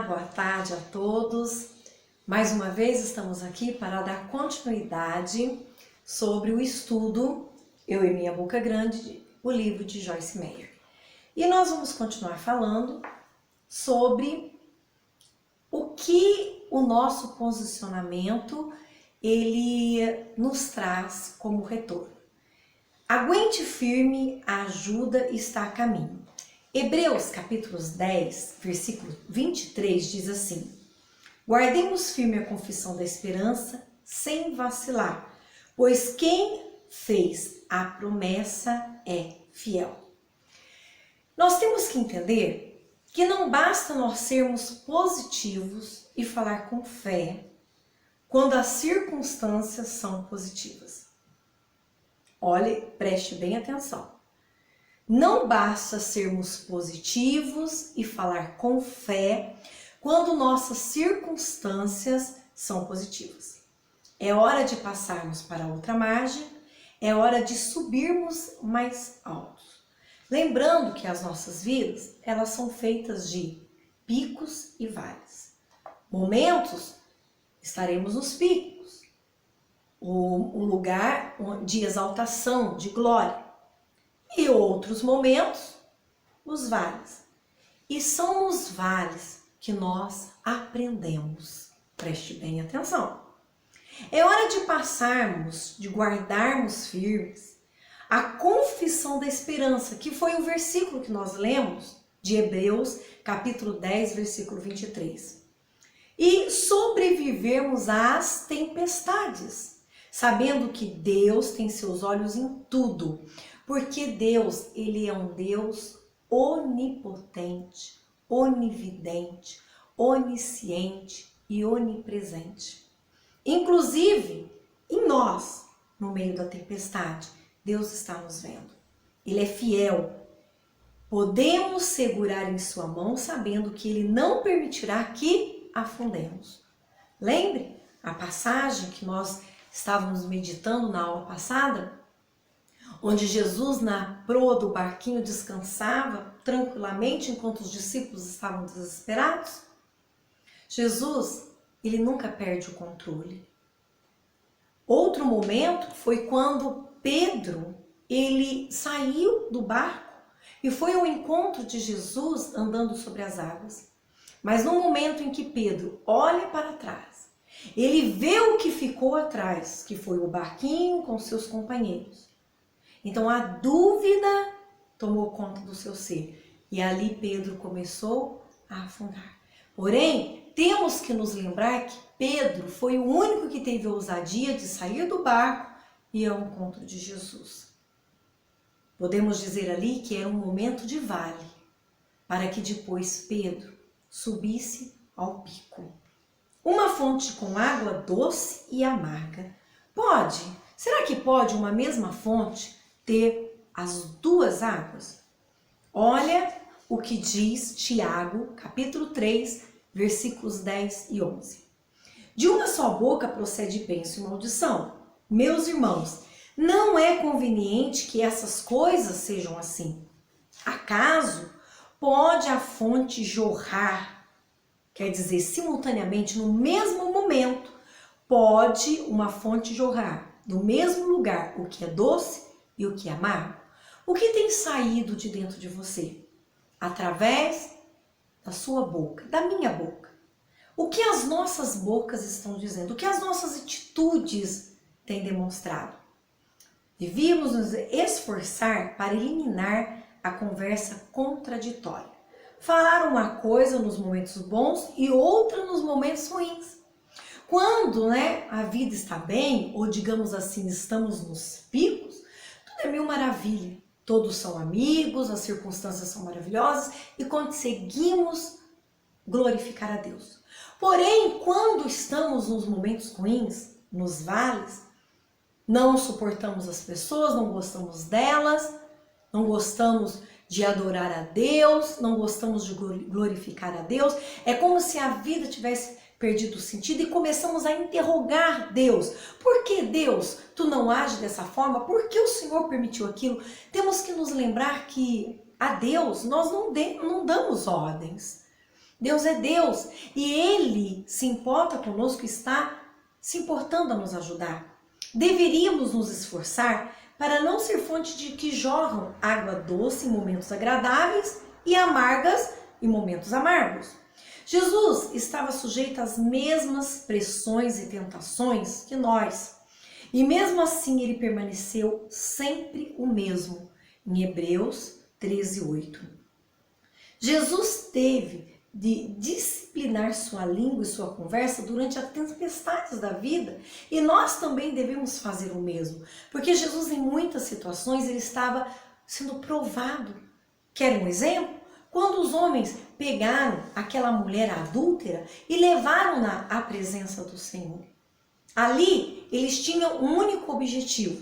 boa tarde a todos. Mais uma vez estamos aqui para dar continuidade sobre o estudo Eu e Minha Boca Grande, o livro de Joyce Meyer. E nós vamos continuar falando sobre o que o nosso posicionamento ele nos traz como retorno. Aguente firme, a ajuda está a caminho. Hebreus capítulo 10, versículo 23 diz assim: guardemos firme a confissão da esperança sem vacilar, pois quem fez a promessa é fiel. Nós temos que entender que não basta nós sermos positivos e falar com fé quando as circunstâncias são positivas. Olhe, preste bem atenção. Não basta sermos positivos e falar com fé quando nossas circunstâncias são positivas. É hora de passarmos para outra margem, é hora de subirmos mais alto. Lembrando que as nossas vidas, elas são feitas de picos e vales. Momentos, estaremos nos picos, o lugar de exaltação, de glória. E outros momentos, os vales. E são nos vales que nós aprendemos. Preste bem atenção. É hora de passarmos, de guardarmos firmes a confissão da esperança, que foi o versículo que nós lemos de Hebreus, capítulo 10, versículo 23. E sobrevivermos às tempestades, sabendo que Deus tem seus olhos em tudo. Porque Deus, ele é um Deus onipotente, onividente, onisciente e onipresente. Inclusive, em nós, no meio da tempestade, Deus está nos vendo. Ele é fiel. Podemos segurar em sua mão sabendo que ele não permitirá que afundemos. Lembre a passagem que nós estávamos meditando na aula passada? Onde Jesus na proa do barquinho descansava tranquilamente enquanto os discípulos estavam desesperados? Jesus, ele nunca perde o controle. Outro momento foi quando Pedro, ele saiu do barco e foi ao encontro de Jesus andando sobre as águas. Mas no momento em que Pedro olha para trás, ele vê o que ficou atrás, que foi o barquinho com seus companheiros. Então a dúvida tomou conta do seu ser e ali Pedro começou a afundar. Porém, temos que nos lembrar que Pedro foi o único que teve a ousadia de sair do barco e ir ao encontro de Jesus. Podemos dizer ali que era um momento de vale, para que depois Pedro subisse ao pico. Uma fonte com água doce e amarga. Pode? Será que pode uma mesma fonte ter as duas águas? Olha o que diz Tiago, capítulo 3, versículos 10 e 11. De uma só boca procede bênção e maldição. Meus irmãos, não é conveniente que essas coisas sejam assim. Acaso pode a fonte jorrar, quer dizer, simultaneamente, no mesmo momento, pode uma fonte jorrar do mesmo lugar o que é doce e o que é amargo? O que tem saído de dentro de você? Através da sua boca, da minha boca. O que as nossas bocas estão dizendo? O que as nossas atitudes têm demonstrado? Devíamos nos esforçar para eliminar a conversa contraditória. Falar uma coisa nos momentos bons e outra nos momentos ruins. Quando a vida está bem, ou digamos assim, estamos nos picos, tudo é mil maravilha. Todos são amigos, as circunstâncias são maravilhosas e conseguimos glorificar a Deus. Porém, quando estamos nos momentos ruins, nos vales, não suportamos as pessoas, não gostamos delas, não gostamos de adorar a Deus, não gostamos de glorificar a Deus. É como se a vida tivesse perdido o sentido e começamos a interrogar Deus. Por que, Deus, tu não age dessa forma? Por que o Senhor permitiu aquilo? Temos que nos lembrar que a Deus nós não damos ordens. Deus é Deus e Ele se importa conosco, está se importando a nos ajudar. Deveríamos nos esforçar para não ser fonte de que jorram água doce em momentos agradáveis e amargas em momentos amargos. Jesus estava sujeito às mesmas pressões e tentações que nós. E mesmo assim ele permaneceu sempre o mesmo, em Hebreus 13:8. Jesus teve de disciplinar sua língua e sua conversa durante as tempestades da vida, e nós também devemos fazer o mesmo, porque Jesus em muitas situações ele estava sendo provado. Quer um exemplo? Quando os homens pegaram aquela mulher adúltera e levaram-na à presença do Senhor. Ali, eles tinham um único objetivo,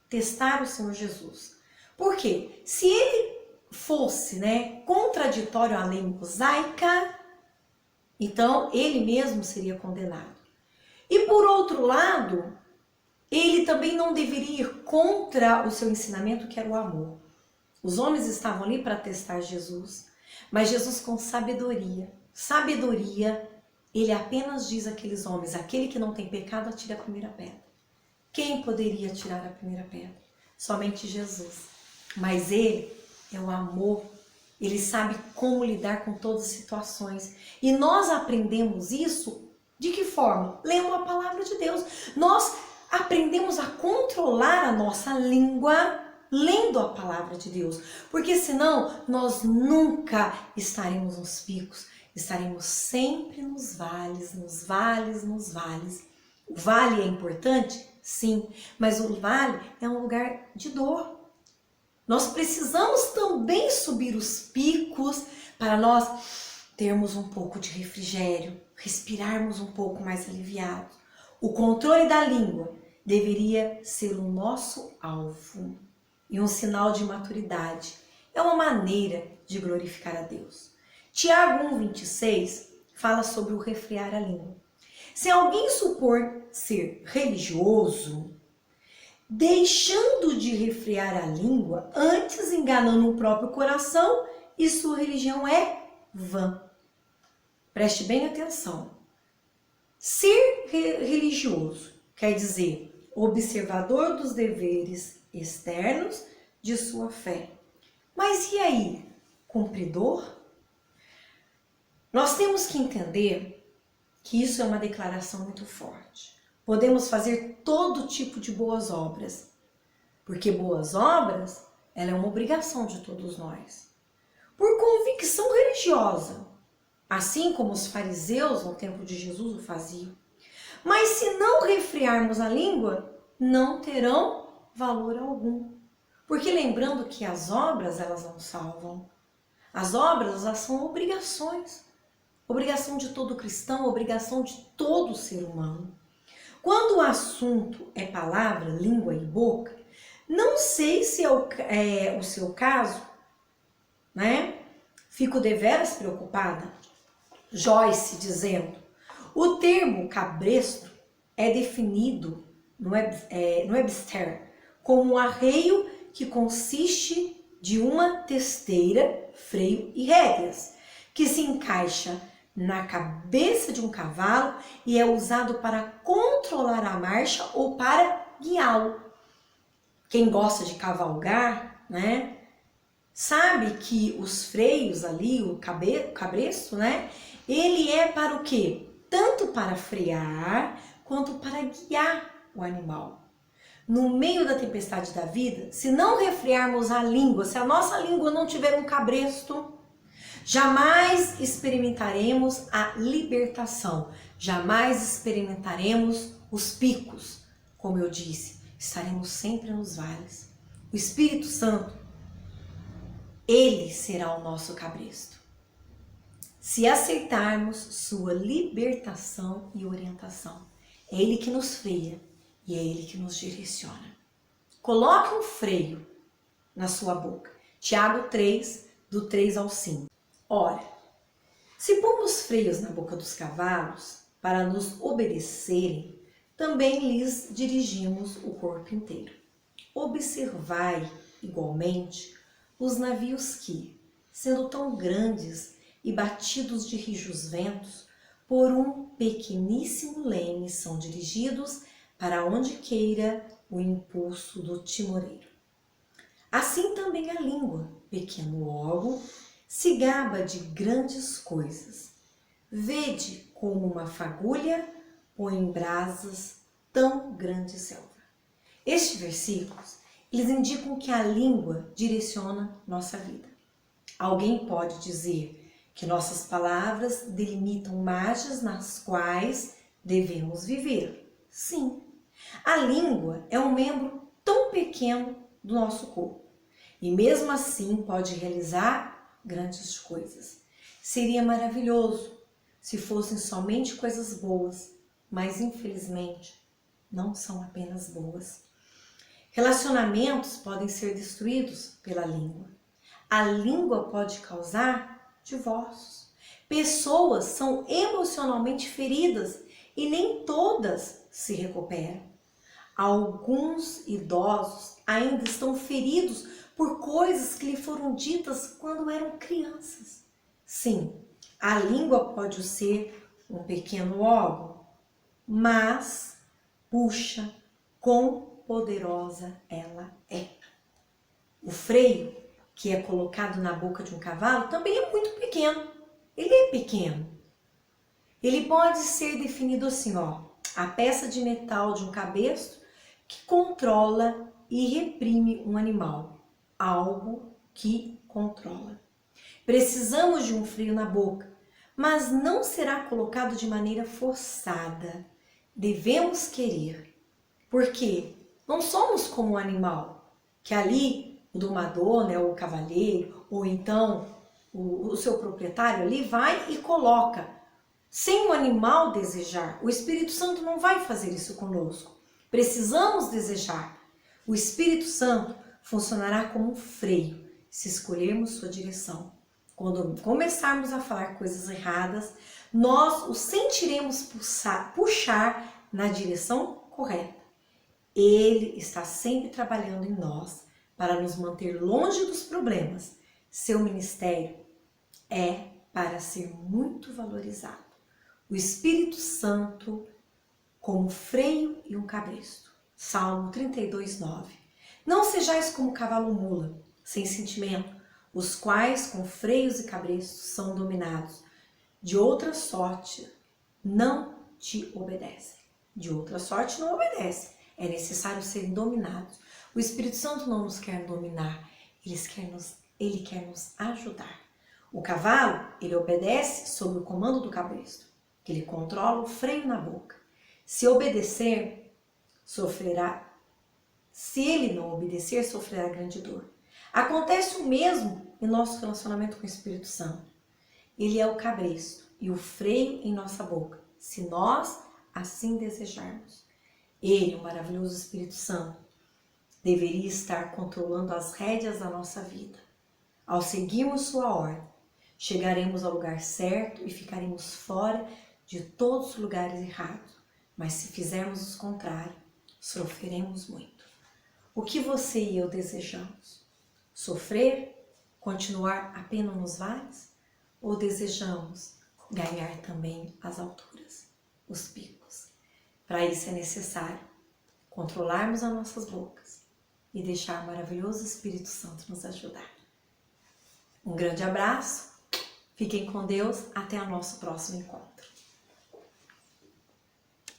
testar o Senhor Jesus. Por quê? Se ele fosse, contraditório à lei mosaica, então ele mesmo seria condenado. E por outro lado, ele também não deveria ir contra o seu ensinamento, que era o amor. Os homens estavam ali para testar Jesus, mas Jesus com sabedoria, ele apenas diz àqueles homens: aquele que não tem pecado, atire a primeira pedra. Quem poderia tirar a primeira pedra? Somente Jesus. Mas ele é o amor. Ele sabe como lidar com todas as situações. E nós aprendemos isso de que forma? Lendo a palavra de Deus. Nós aprendemos a controlar a nossa língua lendo a palavra de Deus. Porque senão nós nunca estaremos nos picos. Estaremos sempre nos vales, nos vales, nos vales. O vale é importante? Sim, mas o vale é um lugar de dor. Nós precisamos também subir os picos para nós termos um pouco de refrigério, respirarmos um pouco mais aliviados. O controle da língua deveria ser o nosso alvo e um sinal de maturidade. É uma maneira de glorificar a Deus. Tiago 1,26 fala sobre o refrear a língua. Se alguém supor ser religioso, deixando de refrear a língua, antes enganando o próprio coração, e sua religião é vã. Preste bem atenção. Ser religioso quer dizer observador dos deveres externos de sua fé. Mas e aí? Cumpridor? Nós temos que entender que isso é uma declaração muito forte. Podemos fazer todo tipo de boas obras, porque boas obras, ela é uma obrigação de todos nós. Por convicção religiosa, assim como os fariseus no tempo de Jesus o faziam. Mas se não refrearmos a língua, não terão valor algum. Porque lembrando que as obras, elas não salvam. As obras, elas são obrigações. Obrigação de todo cristão, obrigação de todo ser humano. Quando o assunto é palavra, língua e boca, não sei se é o seu caso, Fico deveras preocupada. Joyce dizendo: o termo cabresto é definido no Webster como um arreio que consiste de uma testeira, freio e rédeas, que se encaixa na cabeça de um cavalo e é usado para controlar a marcha ou para guiá-lo. Quem gosta de cavalgar, sabe que os freios ali, o cabresto, ele é para o quê? Tanto para frear quanto para guiar o animal. No meio da tempestade da vida, se não refrearmos a língua, se a nossa língua não tiver um cabresto, jamais experimentaremos a libertação, jamais experimentaremos os picos. Como eu disse, estaremos sempre nos vales. O Espírito Santo, ele será o nosso cabresto. Se aceitarmos sua libertação e orientação, é ele que nos freia e é ele que nos direciona. Coloque um freio na sua boca. Tiago 3, do 3 ao 5. Ora, se pomos freios na boca dos cavalos para nos obedecerem, também lhes dirigimos o corpo inteiro. Observai, igualmente, os navios que, sendo tão grandes e batidos de rijos ventos, por um pequeníssimo leme são dirigidos para onde queira o impulso do timoreiro. Assim também a língua, pequeno órgão, se gaba de grandes coisas. Vede como uma fagulha põe em brasas tão grande selva. Estes versículos, eles indicam que a língua direciona nossa vida. Alguém pode dizer que nossas palavras delimitam margens nas quais devemos viver. Sim, a língua é um membro tão pequeno do nosso corpo e mesmo assim pode realizar grandes coisas. Seria maravilhoso se fossem somente coisas boas, mas infelizmente não são apenas boas. Relacionamentos podem ser destruídos pela língua. A língua pode causar divórcios. Pessoas são emocionalmente feridas e nem todas se recuperam. Alguns idosos ainda estão feridos por coisas que lhe foram ditas quando eram crianças. Sim, a língua pode ser um pequeno órgão, mas puxa quão poderosa ela é. O freio, que é colocado na boca de um cavalo, também é muito pequeno. Ele é pequeno. Ele pode ser definido assim, a peça de metal de um cabestro que controla e reprime um animal, algo que controla. Precisamos de um freio na boca, mas não será colocado de maneira forçada. Devemos querer, porque não somos como um animal, que ali o domador, o cavaleiro, ou então o seu proprietário ali vai e coloca. Sem o animal desejar, o Espírito Santo não vai fazer isso conosco. Precisamos desejar. O Espírito Santo funcionará como um freio, se escolhermos sua direção. Quando começarmos a falar coisas erradas, nós o sentiremos puxar na direção correta. Ele está sempre trabalhando em nós para nos manter longe dos problemas. Seu ministério é para ser muito valorizado. O Espírito Santo como freio e um cabresto. Salmo 32:9. Não sejais como cavalo mula, sem sentimento, os quais com freios e cabrestos são dominados. De outra sorte não te obedecem. De outra sorte não obedece. É necessário serem dominados. O Espírito Santo não nos quer dominar, ele quer nos ajudar. O cavalo, ele obedece sob o comando do cabresto, que ele controla o freio na boca. Se obedecer, sofrerá. Se ele não obedecer, sofrerá grande dor. Acontece o mesmo em nosso relacionamento com o Espírito Santo. Ele é o cabresto e o freio em nossa boca, se nós assim desejarmos. Ele, o maravilhoso Espírito Santo, deveria estar controlando as rédeas da nossa vida. Ao seguirmos sua ordem, chegaremos ao lugar certo e ficaremos fora de todos os lugares errados. Mas se fizermos o contrário, sofreremos muito. O que você e eu desejamos? Sofrer? Continuar apenas nos vales? Ou desejamos ganhar também as alturas, os picos? Para isso é necessário controlarmos as nossas bocas e deixar o maravilhoso Espírito Santo nos ajudar. Um grande abraço, fiquem com Deus, até o nosso próximo encontro.